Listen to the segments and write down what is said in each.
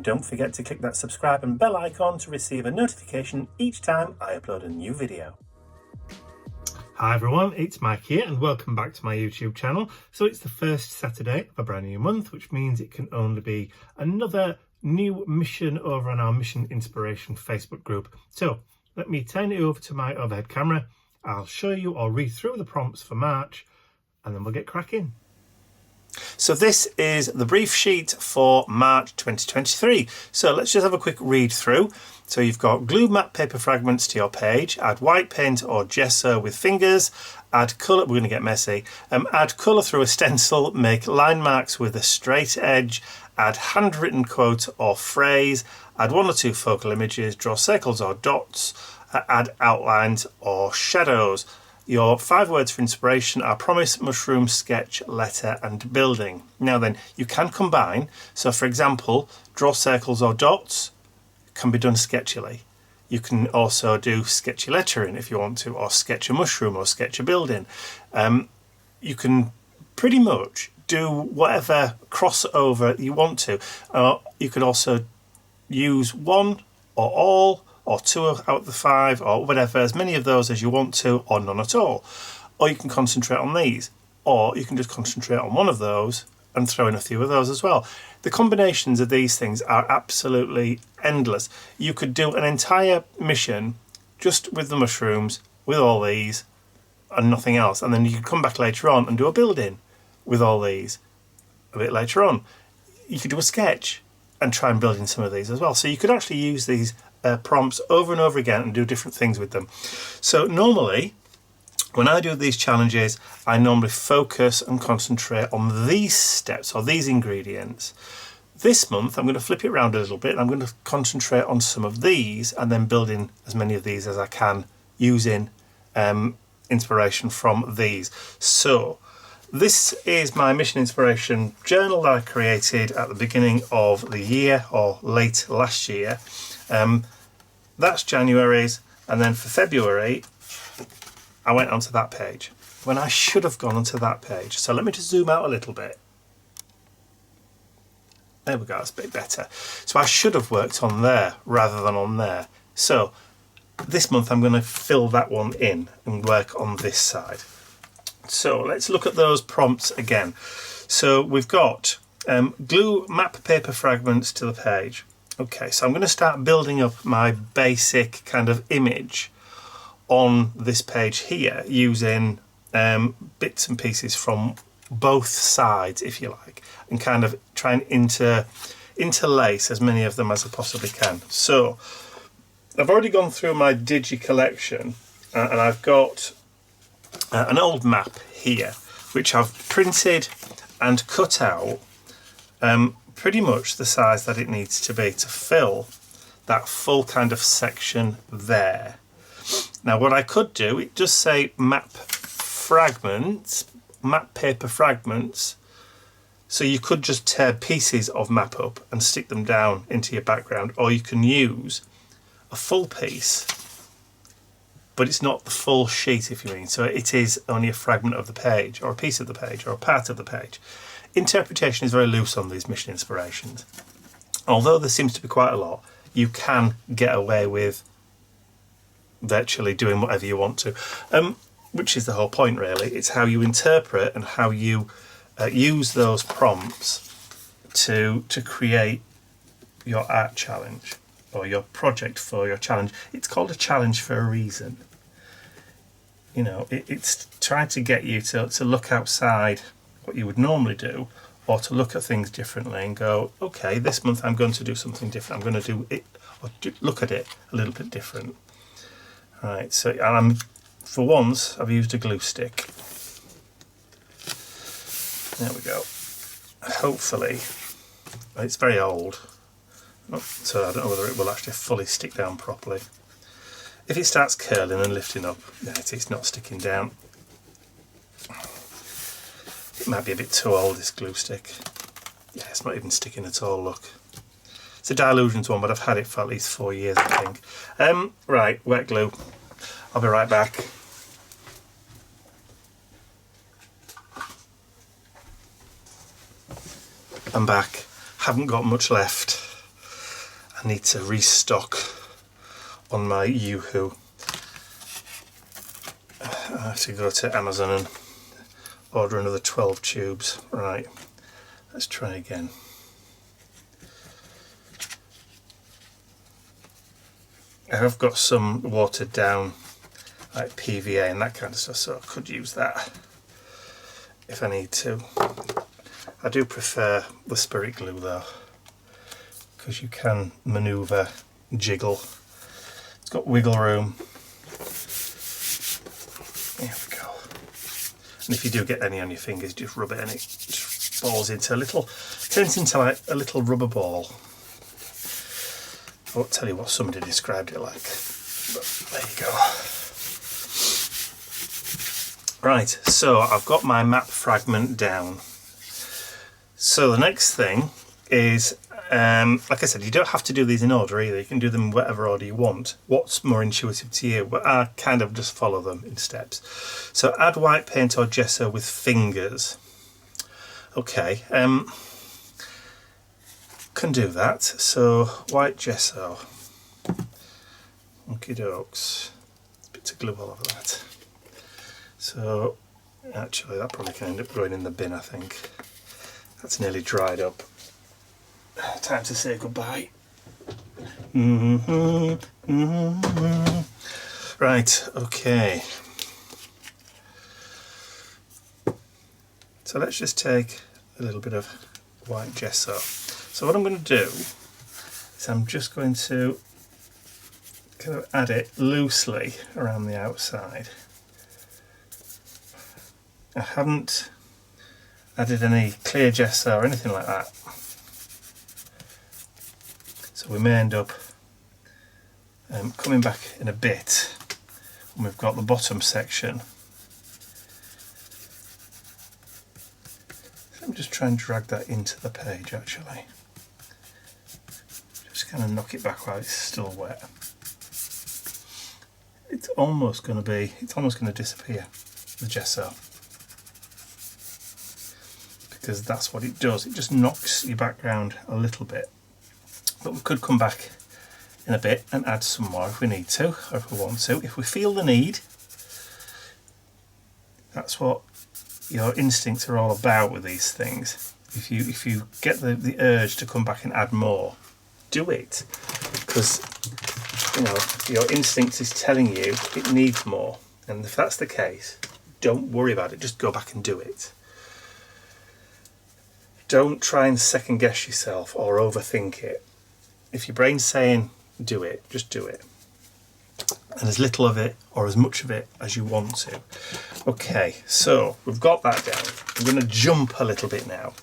don't forget to click that subscribe and bell icon to receive a notification each time I upload a new video. Hi everyone, it's Mike here and welcome back to my YouTube channel. So it's the first Saturday of a brand new month, which means it can only be another new mission over on our Mission Inspiration Facebook group. So let me turn it over to my overhead camera. I'll show you or read through the prompts for March and then we'll get cracking. So this is the brief sheet for March 2023. So let's just have a quick read through. So you've got glue matte paper fragments to your page, add white paint or gesso with fingers, add colour, we're going to get messy, add colour through a stencil, make line marks with a straight edge, add handwritten quote or phrase, add one or two focal images, draw circles or dots, add outlines or shadows. Your 5 words for inspiration are promise, mushroom, sketch, letter and building. Now then, you can combine. So for example, draw circles or dots can be done sketchily. You can also do sketchy lettering if you want to, or sketch a mushroom or sketch a building. You can pretty much do whatever crossover you want to. You could also use one or all, or 2 out of the 5, or whatever, as many of those as you want to, or none at all. Or you can concentrate on these, or you can just concentrate on one of those and throw in a few of those as well. The combinations of these things are absolutely endless. You could do an entire mission just with the mushrooms, with all these, and nothing else. And then you could come back later on and do a building with all these a bit later on. You could do a sketch and try and build in some of these as well. So you could actually use these prompts over and over again and do different things with them. So normally, when I do these challenges, I normally focus and concentrate on these steps or these ingredients. This month, I'm going to flip it around a little bit and I'm going to concentrate on some of these and then build in as many of these as I can using inspiration from these. So this is my Mission Inspiration journal that I created at the beginning of the year or late last year. That's January's, and then for February I went onto that page when I should have gone onto that page. So let me just zoom out a little bit. There we go, that's a bit better. So I should have worked on there rather than on there. So this month I'm going to fill that one in and work on this side. So let's look at those prompts again. So we've got glue map paper fragments to the page. Okay, so I'm going to start building up my basic kind of image on this page here using bits and pieces from both sides, if you like, and kind of try and interlace as many of them as I possibly can. So I've already gone through my Digi collection and I've got an old map here which I've printed and cut out pretty much the size that it needs to be to fill that full kind of section there. Now what I could do, it does say map fragments, map paper fragments, so you could just tear pieces of map up and stick them down into your background, or you can use a full piece, but it's not the full sheet if you mean, so it is only a fragment of the page or a piece of the page or a part of the page. Interpretation is very loose on these Mission Inspirations. Although there seems to be quite a lot, you can get away with virtually doing whatever you want to, which is the whole point really. It's how you interpret and how you use those prompts to create your art challenge or your project for your challenge. It's called a challenge for a reason. You know, it's trying to get you to look outside what you would normally do, or to look at things differently and go, okay, this month I'm going to do something different. I'm going to do it, or look at it a little bit different. All right, so for once I've used a glue stick. There we go. Hopefully, it's very old, so I don't know whether it will actually fully stick down properly. If it starts curling and lifting up, yeah, it's not sticking down. It might be a bit too old, this glue stick. Yeah, it's not even sticking at all, look. It's a Dilutions one, but I've had it for at least 4 years, I think. Right, wet glue. I'll be right back. I'm back. Haven't got much left. I need to restock on my Yoo-hoo. I have to go to Amazon and order another 12 tubes. Right, let's try again. I've got some watered down like PVA and that kind of stuff, so I could use that if I need to. I do prefer the spirit glue though, because you can manoeuvre, jiggle. It's got wiggle room. There we go. And if you do get any on your fingers, just rub it and it just falls into turns into like a little rubber ball. I won't tell you what somebody described it like, but there you go. Right, so I've got my map fragment down. So the next thing is, like I said, you don't have to do these in order either. You can do them in whatever order you want. What's more intuitive to you? But I kind of just follow them in steps. So add white paint or gesso with fingers. Okay, can do that. So white gesso. Okie dokes. Bits of glue all over that. So actually that probably can end up going in the bin, I think. That's nearly dried up. Time to say goodbye. Right, okay. So let's just take a little bit of white gesso. So what I'm going to do is I'm just going to kind of add it loosely around the outside. I haven't added any clear gesso or anything like that. So we may end up coming back in a bit when we've got the bottom section. So let me just try and drag that into the page actually. Just kind of knock it back while it's still wet. It's almost going to disappear, the gesso. Because that's what it does, it just knocks your background a little bit. But we could come back in a bit and add some more if we need to, or if we want to. If we feel the need, that's what your instincts are all about with these things. If you get the urge to come back and add more, do it. Because, you know, your instinct is telling you it needs more. And if that's the case, don't worry about it, just go back and do it. Don't try and second guess yourself or overthink it. If your brain's saying do it, just do it. And as little of it or as much of it as you want to. Okay, so we've got that down. I'm going to jump a little bit now.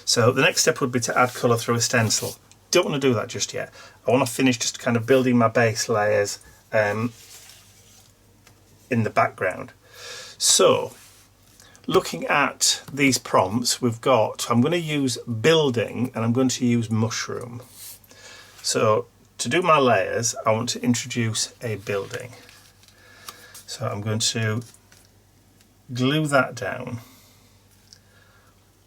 So the next step would be to add colour through a stencil. Don't want to do that just yet. I want to finish just kind of building my base layers in the background. So looking at these prompts we've got, I'm going to use building and I'm going to use mushroom. So to do my layers, I want to introduce a building. So I'm going to glue that down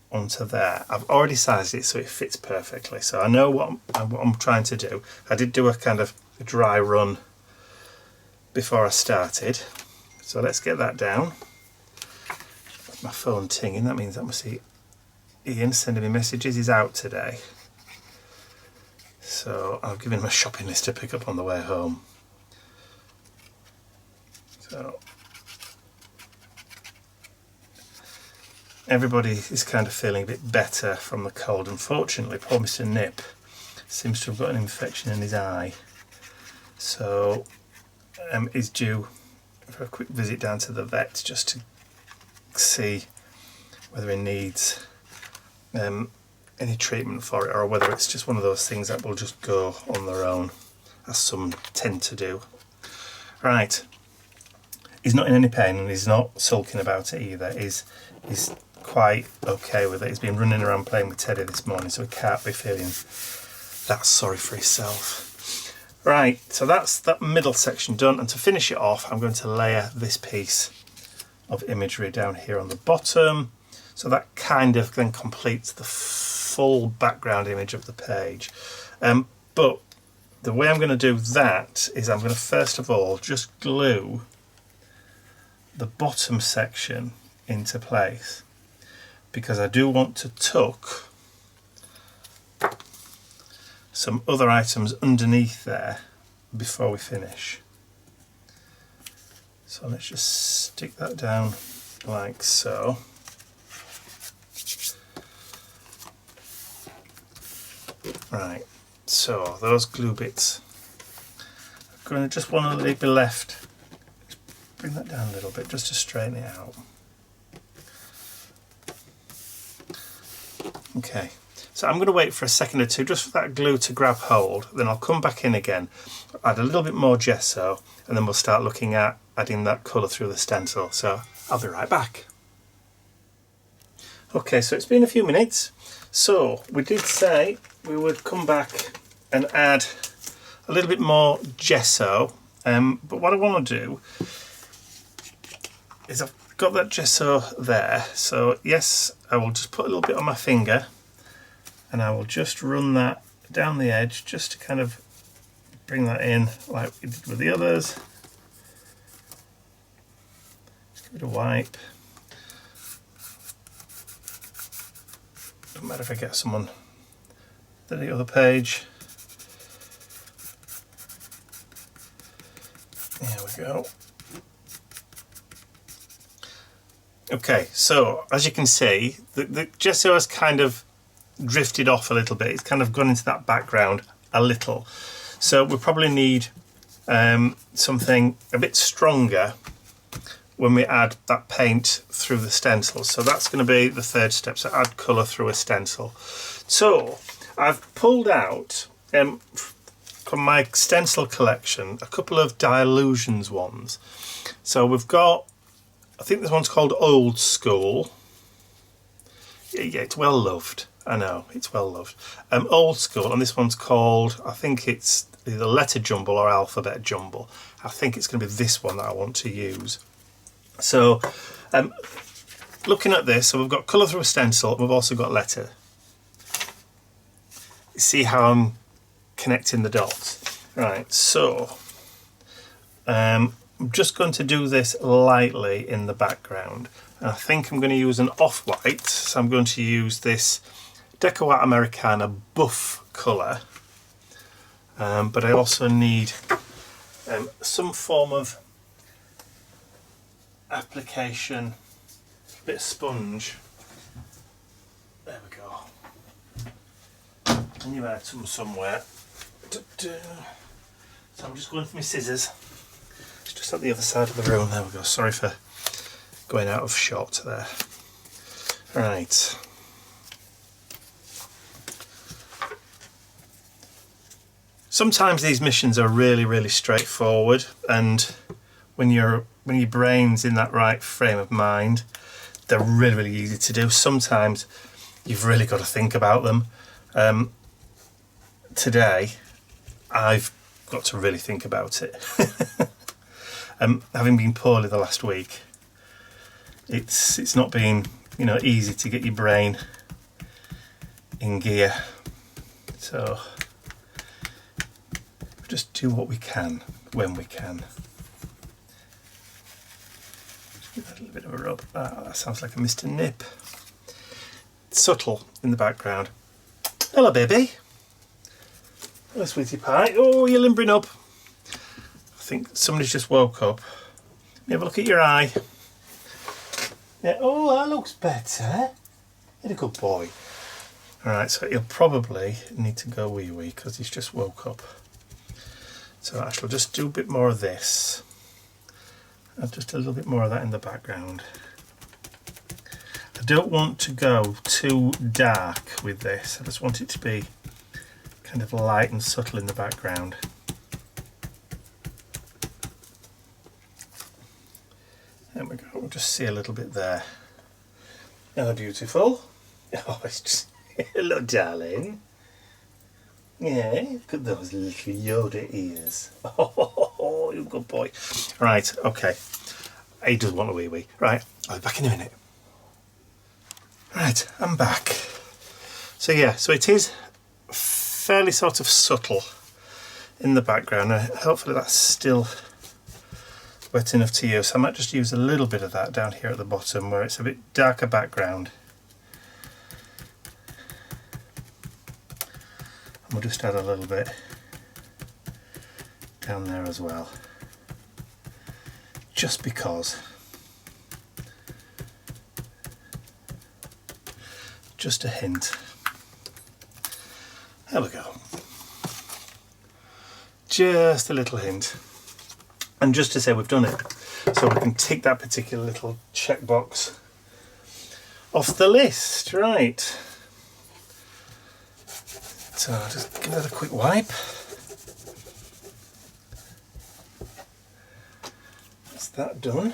onto there. I've already sized it so it fits perfectly. So I know what I'm trying to do. I did do a kind of a dry run before I started. So let's get that down. My phone tinging, that means that must be Ian sending me messages. He's out today, so I've given him a shopping list to pick up on the way home. So everybody is kind of feeling a bit better from the cold. Unfortunately, poor Mr. Nip seems to have got an infection in his eye, so he's due for a quick visit down to the vet just to see whether he needs any treatment for it, or whether it's just one of those things that will just go on their own, as some tend to do. Right, he's not in any pain and he's not sulking about it either. He's quite okay with it. He's been running around playing with Teddy this morning, so he can't be feeling that sorry for himself. Right, so that's that middle section done, and to finish it off I'm going to layer this piece of imagery down here on the bottom, so that kind of then completes the full background image of the page. But the way I'm going to do that is I'm going to first of all just glue the bottom section into place, because I do want to tuck some other items underneath there before we finish. So let's just stick that down like so. Right, so those glue bits are going to just want to be left. Just bring that down a little bit just to straighten it out. Okay, so I'm going to wait for a second or two just for that glue to grab hold, then I'll come back in again, add a little bit more gesso, and then we'll start looking at adding that colour through the stencil. So I'll be right back. Okay, so it's been a few minutes. So we did say we would come back and add a little bit more gesso, but what I want to do is I've got that gesso there, so yes, I will just put a little bit on my finger and I will just run that down the edge just to kind of bring that in like we did with the others. Just give it a wipe. Doesn't matter if I get someone at the other page. There we go. Okay, so as you can see, the gesso has kind of drifted off a little bit. It's kind of gone into that background a little. So we probably need something a bit stronger when we add that paint through the stencil. So that's going to be the third step, so add colour through a stencil. So I've pulled out from my stencil collection a couple of Dilutions ones. So we've got, I think this one's called Old School. Yeah, it's well loved. I know, it's well loved. Old School, and this one's called, I think it's either Letter Jumble or Alphabet Jumble. I think it's going to be this one that I want to use. So, looking at this, so we've got colour through a stencil, and we've also got letter. See how I'm connecting the dots? Right, so I'm just going to do this lightly in the background. And I think I'm going to use an off-white, so I'm going to use this Deco Americana buff colour. But I also need some form of application, a bit of sponge. There we go. I knew I had some somewhere. So I'm just going for my scissors. It's just at the other side of the room. There we go. Sorry for going out of shot there. Right. Sometimes these missions are really straightforward, and when your brain's in that right frame of mind, they're really easy to do. Sometimes you've really got to think about them. Today I've got to really think about it. Having been poorly the last week, it's not been, you know, easy to get your brain in gear. So just do what we can when we can. Just give that a little bit of a rub. Ah, that sounds like a Mr. Nip. It's subtle in the background. Hello, baby. Hello, sweetie pie. Oh, you're limbering up. I think somebody's just woke up. Let me have a look at your eye. Yeah. Oh, that looks better. You're a good boy. Alright, so he'll probably need to go wee-wee because he's just woke up. So I shall just do a bit more of this. Add just a little bit more of that in the background. I don't want to go too dark with this. I just want it to be kind of light and subtle in the background. There we go. We'll just see a little bit there. Oh, beautiful. Oh, it's just... Hello, darling. Yeah, look at those little Yoda ears. Oh, you're a good boy. Right, okay. He does want a wee-wee. Right, I'll be back in a minute. Right, I'm back. So yeah, so it is fairly sort of subtle in the background, and hopefully that's still wet enough to use. So I might just use a little bit of that down here at the bottom where it's a bit darker background. And we'll just add a little bit down there as well, just because. Just a hint. There we go. Just a little hint. And just to say we've done it, so we can tick that particular little checkbox off the list. Right. So I'll just give that a quick wipe. That's that done.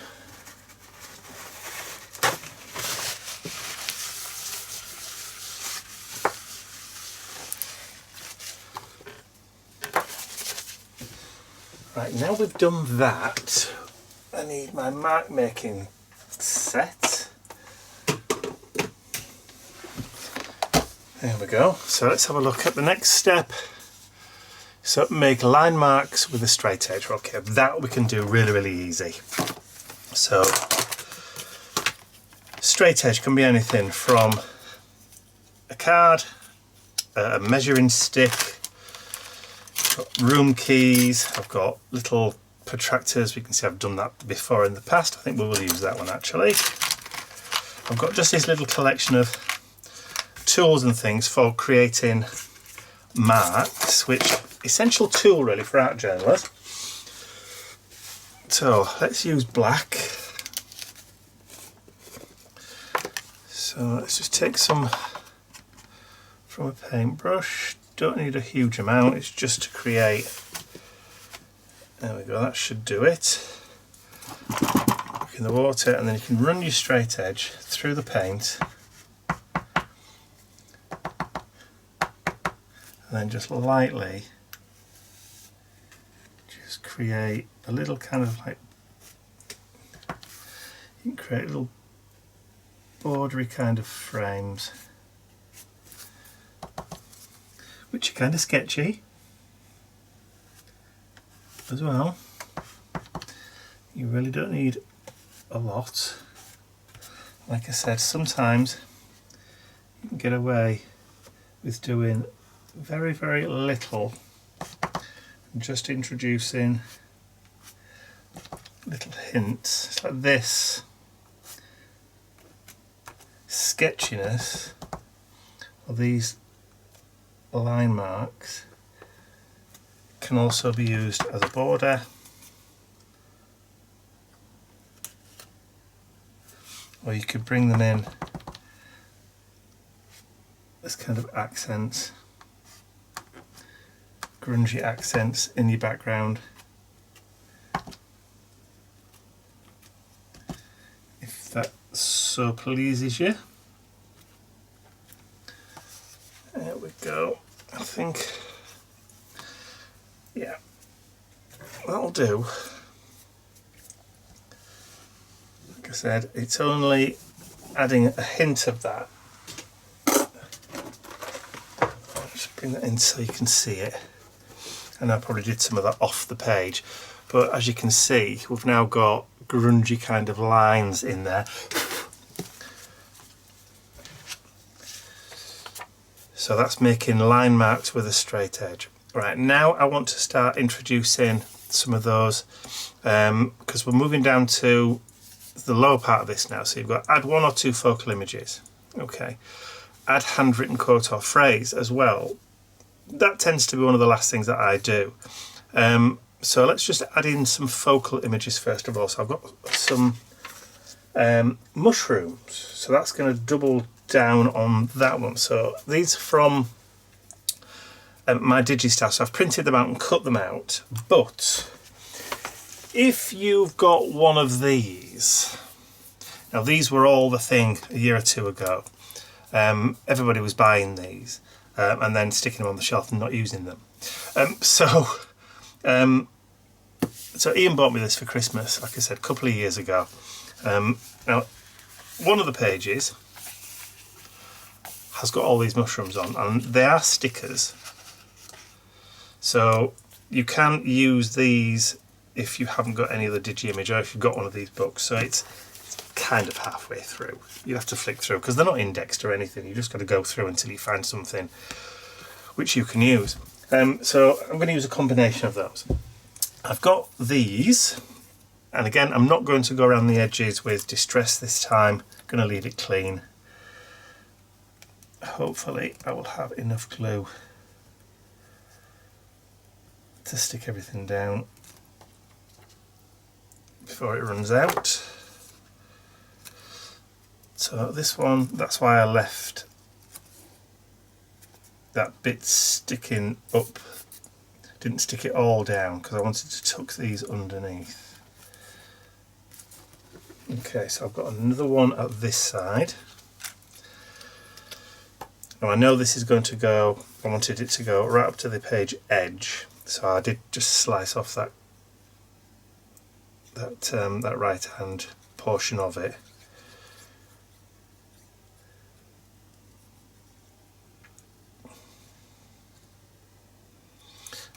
Right, now we've done that, I need my mark making set. There we go. So let's have a look at the next step. So make line marks with a straight edge. Okay, that we can do really, really easy. So straight edge can be anything from a card, a measuring stick, room keys. I've got little protractors. We can see I've done that before in the past. I think we will use that one actually. I've got just this little collection of tools and things for creating marks, which essential tool really for art journalists. So let's use black. So let's just take some from a paintbrush. Don't need a huge amount, it's just to create. There we go, that should do it. Look in the water, and then you can run your straight edge through the paint, and then just lightly just create a little kind of like, you can create little bordery kind of frames, which are kind of sketchy as well. You really don't need a lot. Like I said, sometimes you can get away with doing very, very little, just introducing little hints. It's like this sketchiness of these line marks can also be used as a border, or you could bring them in as kind of accents, grungy accents in your background, if that so pleases you. There we go. I think, yeah, that'll do. Like I said, it's only adding a hint of that. I'll just bring that in so you can see it. And I probably did some of that off the page, but as you can see, we've now got grungy kind of lines in there. So that's making line marks with a straight edge. Right, now I want to start introducing some of those, because we're moving down to the lower part of this now. So you've got add 1 or 2 focal images. Okay, add handwritten quote or phrase as well. That tends to be one of the last things that I do. So let's just add in some focal images first of all. So I've got some mushrooms. So that's going to double down on that one. So these are from my Digistar. So I've printed them out and cut them out. But if you've got one of these, now these were all the thing a year or two ago. Everybody was buying these and then sticking them on the shelf and not using them. So Ian bought me this for Christmas, like I said, a couple of years ago. Now, one of the pages has got all these mushrooms on, and they are stickers. So you can use these if you haven't got any other digi-image, or if you've got one of these books. So it's kind of halfway through. You have to flick through because they're not indexed or anything. You just got to go through until you find something which you can use. So I'm going to use a combination of those. I've got these, and again, I'm not going to go around the edges with distress this time. I'm going to leave it clean. Hopefully I will have enough glue to stick everything down before it runs out. So this one, that's why I left that bit sticking up, didn't stick it all down because I wanted to tuck these underneath. Okay, so I've got another one at this side. Now I know this is going to go, I wanted it to go right up to the page edge, so I did just slice off that right hand portion of it.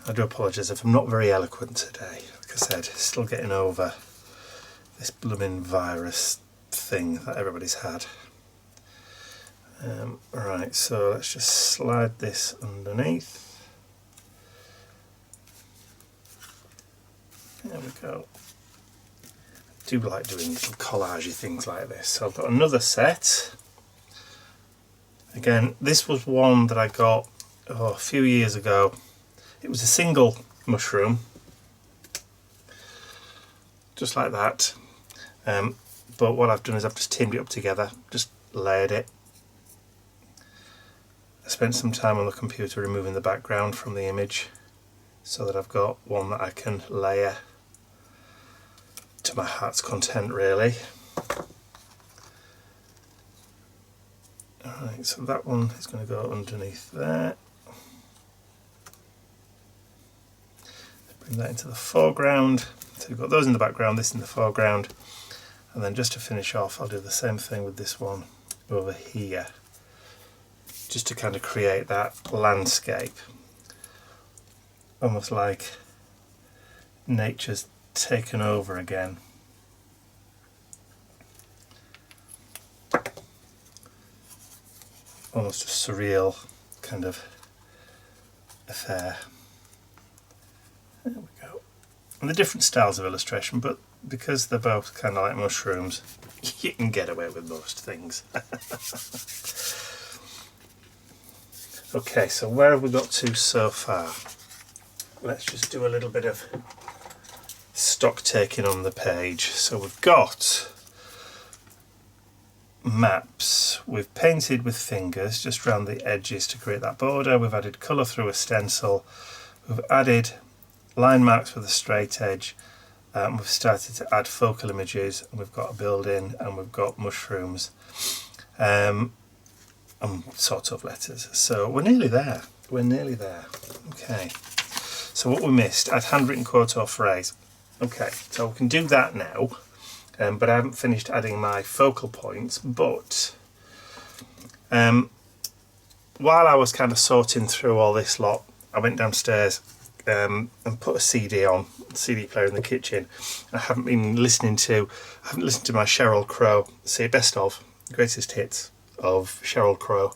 I do apologise if I'm not very eloquent today. Like I said, still getting over this blooming virus thing that everybody's had. Right, so let's just slide this underneath. There we go. I do like doing little collagey things like this. So I've got another set. Again, this was one that I got a few years ago. It was a single mushroom, just like that. But what I've done is I've just teamed it up together, just layered it. I spent some time on the computer removing the background from the image so that I've got one that I can layer to my heart's content, really. Alright, so that one is going to go underneath there. Bring that into the foreground. So we've got those in the background, this in the foreground. And then just to finish off, I'll do the same thing with this one over here, just to kind of create that landscape, almost like nature's taken over again. Almost a surreal kind of affair. There we go. And the different styles of illustration, but because they're both kind of like mushrooms, you can get away with most things. Okay, so where have we got to so far? Let's just do a little bit of stock taking on the page. So we've got maps. We've painted with fingers just around the edges to create that border. We've added colour through a stencil. We've added line marks with a straight edge. We've started to add focal images, and we've got a building, and we've got mushrooms, and sort of letters. So we're nearly there. We're nearly there. Okay. So what we missed, I'd handwritten quote or phrase. Okay, so we can do that now, but I haven't finished adding my focal points. But while I was kind of sorting through all this lot, I went downstairs and put a CD on, CD player in the kitchen. I haven't listened to my Sheryl Crow, say best of, greatest hits of Sheryl Crow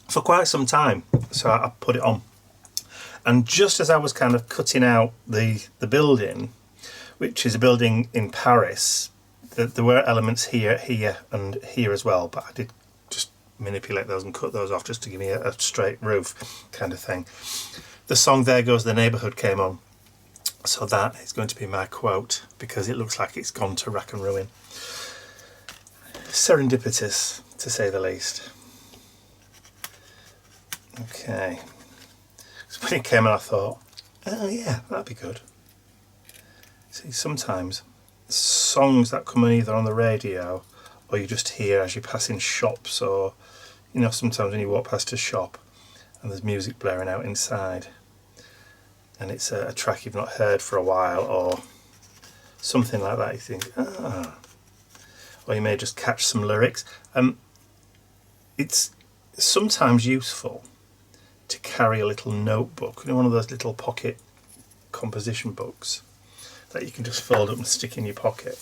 for quite some time, so I put it on. And just as I was kind of cutting out the building, which is a building in Paris, there were elements here, and here as well, but I did just manipulate those and cut those off just to give me a straight roof kind of thing. The song There Goes the Neighbourhood came on, so that is going to be my quote, because it looks like it's gone to rack and ruin. Serendipitous, to say the least. Okay, so when it came on I thought, oh yeah, that'd be good. See, sometimes songs that come on either on the radio or you just hear as you pass in shops, or you know, sometimes when you walk past a shop and there's music blaring out inside and it's a track you've not heard for a while or something like that, you think, ah. Or you may just catch some lyrics. It's sometimes useful to carry a little notebook, you know, one of those little pocket composition books that you can just fold up and stick in your pocket.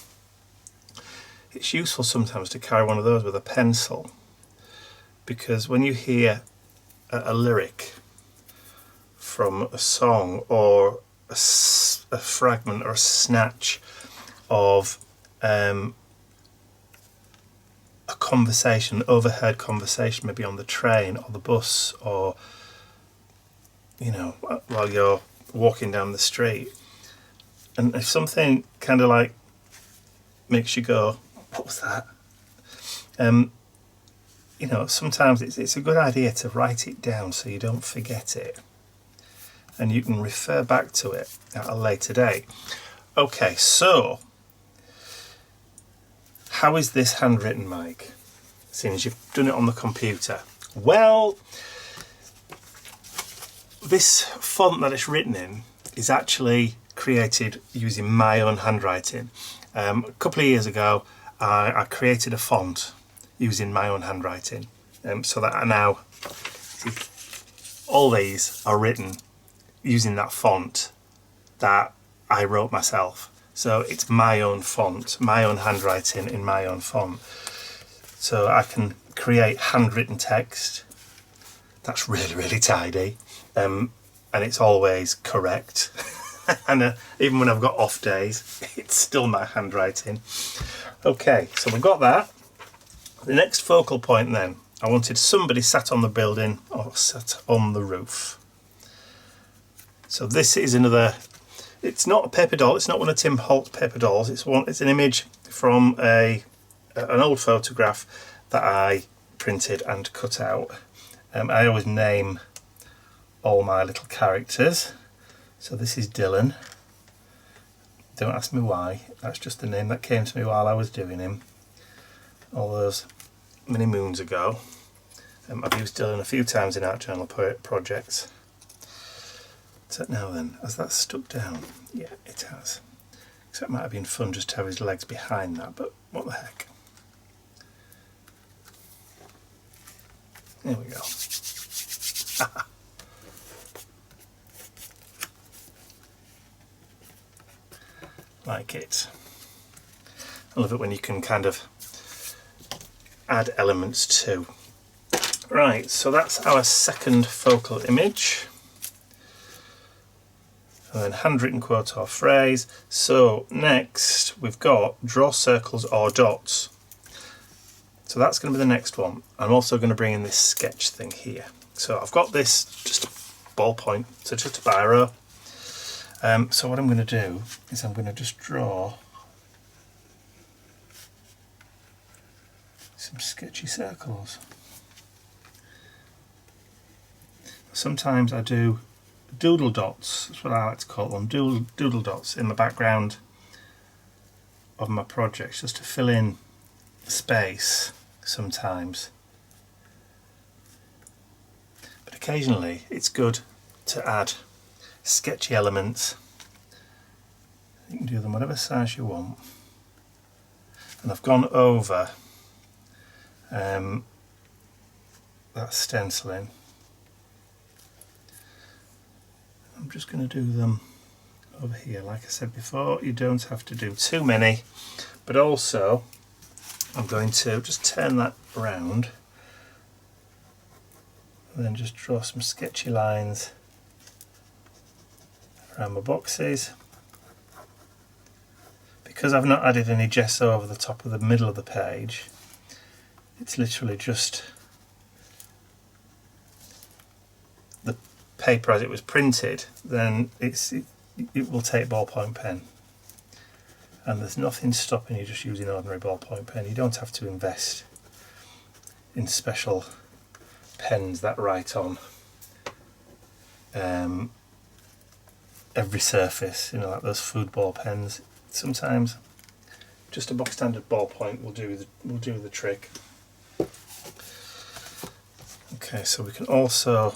It's useful sometimes to carry one of those with a pencil, because when you hear a lyric from a song or a fragment or a snatch of a conversation, overheard conversation, maybe on the train or the bus, or you know, while you're walking down the street, and if something kind of like makes you go, what was that? You know, sometimes it's a good idea to write it down so you don't forget it, and you can refer back to it at a later date. Okay, so how is this handwritten, Mike, seeing as you've done it on the computer? Well, this font that it's written in is actually created using my own handwriting. A couple of years ago, I created a font using my own handwriting, so that now all these are written using that font that I wrote myself. So it's my own font, my own handwriting in my own font. So I can create handwritten text that's really, really tidy, and it's always correct. And even when I've got off days, it's still my handwriting. Okay, so we've got that. The next focal point then, I wanted somebody sat on the building or sat on the roof. So this is another, it's not a paper doll, it's not one of Tim Holt's paper dolls, it's an image from an old photograph that I printed and cut out. I always name all my little characters. So this is Dylan. Don't ask me why, that's just the name that came to me while I was doing him all those many moons ago. I've used Dylan a few times in art journal projects. So now then, has that stuck down? Yeah, it has. Except it might have been fun just to have his legs behind that, but what the heck. There we go. Like it. I love it when you can kind of add elements too. Right, so that's our second focal image. And then handwritten quote or phrase. So next we've got draw circles or dots. So that's going to be the next one. I'm also going to bring in this sketch thing here. So I've got this just a ballpoint, so just a biro. So what I'm going to do is I'm going to just draw some sketchy circles. Sometimes I do doodle dots, that's what I like to call them, doodle dots in the background of my projects, just to fill in space sometimes. But occasionally it's good to add sketchy elements. You can do them whatever size you want. And I've gone over that stenciling. I'm just going to do them over here. Like I said before, you don't have to do too many, but also I'm going to just turn that around and then just draw some sketchy lines around my boxes. Because I've not added any gesso over the top of the middle of the page, it's literally just the paper as it was printed, then it will take ballpoint pen. And there's nothing stopping you just using ordinary ballpoint pen. You don't have to invest in special pens that write on every surface, you know, like those food ball pens. Sometimes just a box standard ballpoint will do the trick. Okay, so we can also,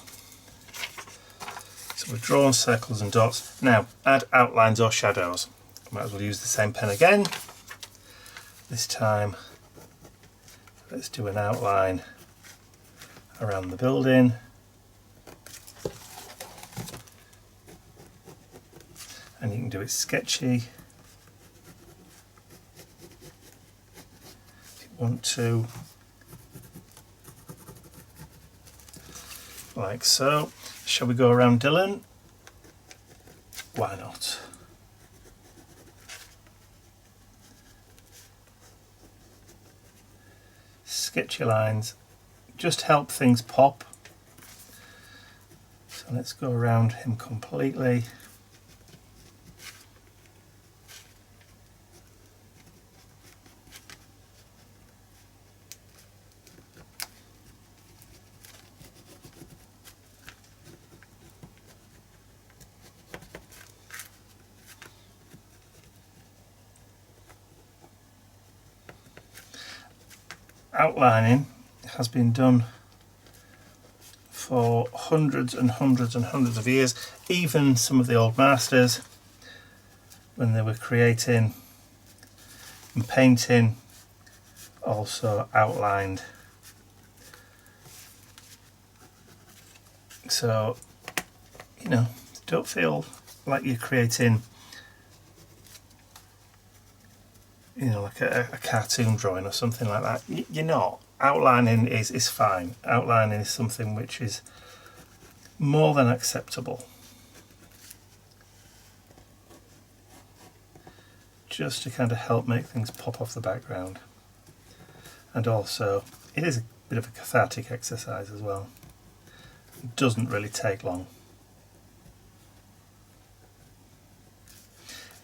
so we've drawn circles and dots. Now add outlines or shadows. Might as well use the same pen again. This time let's do an outline around the building. and you can do it sketchy. If you want to, like so. Shall we go around Dylan? Why not? Sketchy lines just help things pop. So let's go around him completely. Outlining has been done for hundreds and hundreds and hundreds of years. Even some of the old masters, when they were creating and painting, also outlined. So, you know, don't feel like you're creating, you know, like a cartoon drawing or something like that. You're not. Outlining is fine. Outlining is something which is more than acceptable. Just to kind of help make things pop off the background. And also, it is a bit of a cathartic exercise as well. It doesn't really take long.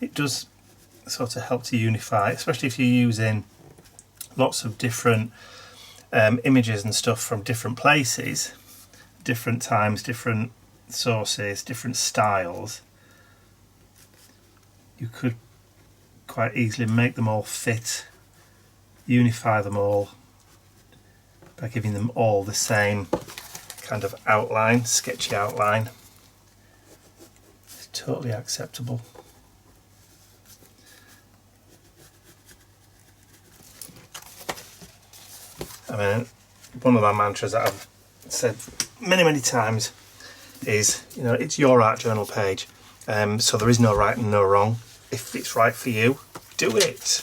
It does sort of help to unify, especially if you're using lots of different images and stuff from different places, different times, different sources, different styles. You could quite easily make them all fit, unify them all by giving them all the same kind of outline, sketchy outline. It's totally acceptable. I mean, one of my mantras that I've said many times is, you know, it's your art journal page, so there is no right and no wrong. If it's right for you, do it.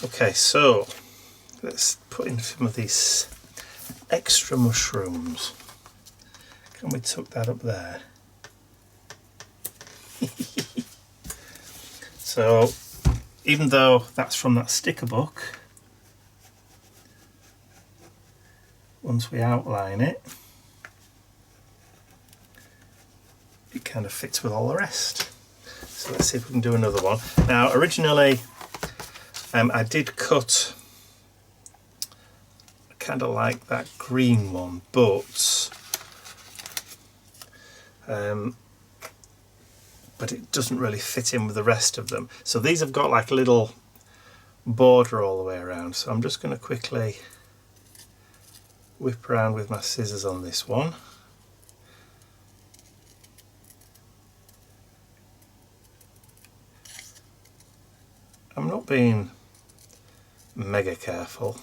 Okay, so let's put in some of these extra mushrooms. Can we tuck that up there? So, even though that's from that sticker book, once we outline it, it kind of fits with all the rest. So let's see if we can do another one. Now, originally, I did cut kind of like that green one, but it doesn't really fit in with the rest of them. So these have got like a little border all the way around. So I'm just going to quickly whip around with my scissors on this one. I'm not being mega careful.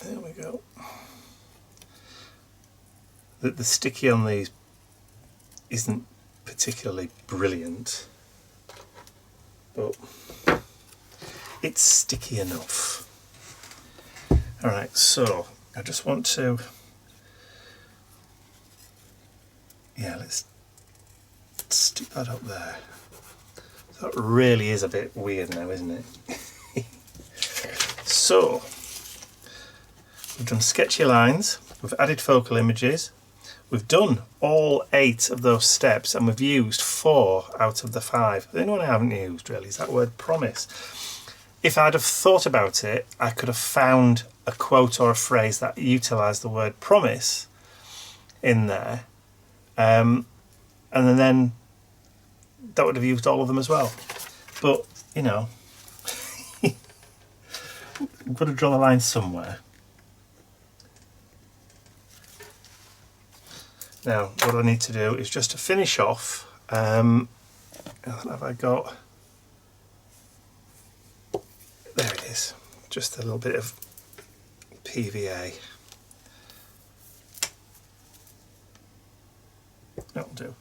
There we go. The sticky on these isn't particularly brilliant, but it's sticky enough. Alright, so I just want to, let's stick that up there. That really is a bit weird now, isn't it? So, we've done sketchy lines, we've added focal images, we've done all 8 of those steps, and we've used 4 out of the 5. The only one I haven't used really is that word promise. If I'd have thought about it, I could have found a quote or a phrase that utilised the word promise in there, and then that would have used all of them as well. But, you know, we've got to draw the line somewhere. Now, what I need to do is just to finish off, have I got, there it is, just a little bit of PVA. That'll do.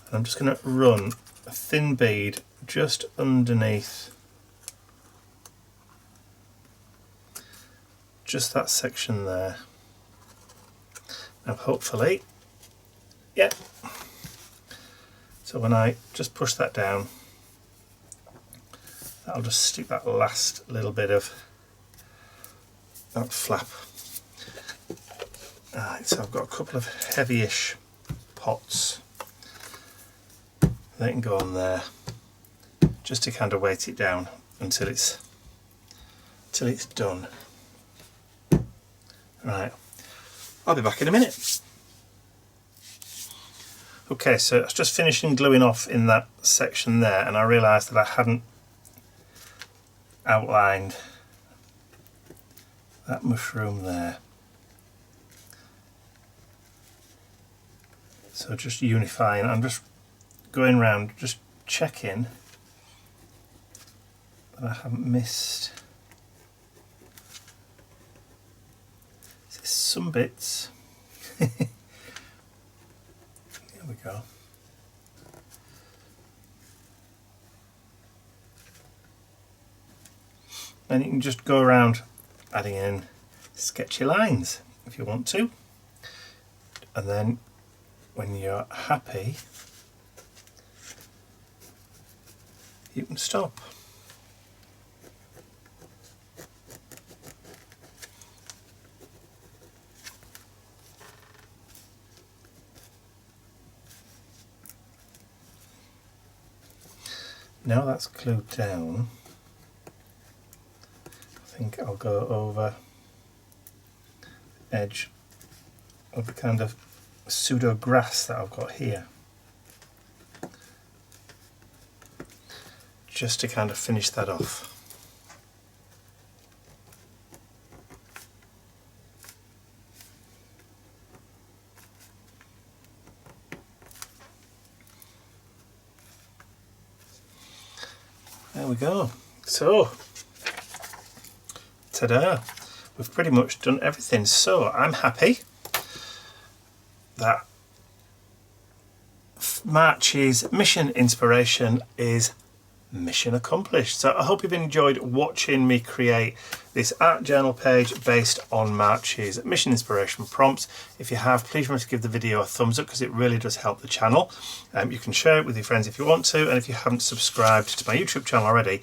And I'm just going to run a thin bead just underneath just that section there. Now hopefully, yeah. So when I just push that down, that'll just stick that last little bit of that flap. Alright, so I've got a couple of heavy-ish pots. They can go on there just to kind of weight it down until it's done. Right, I'll be back in a minute. Okay, so I was just finishing gluing off in that section there, and I realised that I hadn't outlined that mushroom there. So just unifying, I'm just going around, just checking that I haven't missed some bits. There we go. And you can just go around adding in sketchy lines if you want to, and then when you're happy you can stop. Now that's glued down, I think I'll go over edge of the kind of pseudo grass that I've got here, just to kind of finish that off. There we go. So, ta-da! We've pretty much done everything. So I'm happy that March's mission inspiration is mission accomplished. So I hope you've enjoyed watching me create this art journal page based on March's mission inspiration prompts. If you have, please remember to give the video a thumbs up because it really does help the channel. You can share it with your friends if you want to, and if you haven't subscribed to my YouTube channel already,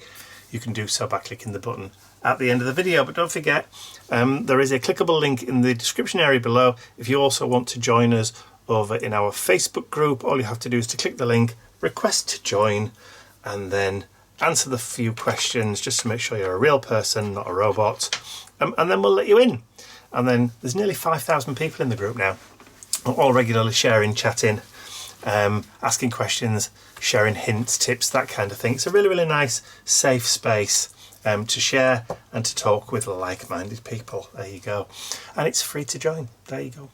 you can do so by clicking the button at the end of the video. But don't forget, there is a clickable link in the description area below. If you also want to join us over in our Facebook group, all you have to do is to click the link, request to join, and then answer the few questions just to make sure you're a real person, not a robot, and then we'll let you in. And then there's nearly 5,000 people in the group now, all regularly sharing, chatting, asking questions, sharing hints, tips, that kind of thing. It's a really, really nice, safe space to share and to talk with like-minded people. There you go. And it's free to join. There you go.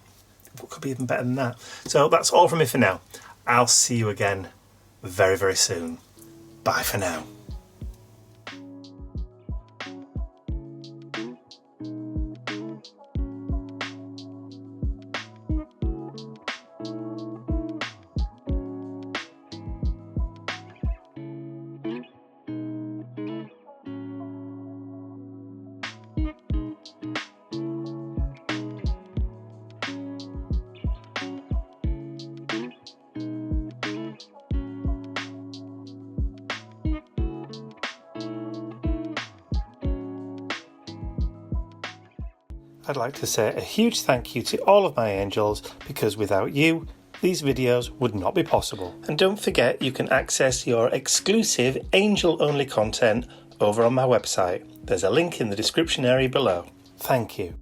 What could be even better than that? So that's all from me for now. I'll see you again very, very soon. Bye for now. I'd like to say a huge thank you to all of my angels, because without you, these videos would not be possible. And don't forget, you can access your exclusive angel-only content over on my website. There's a link in the description area below. Thank you.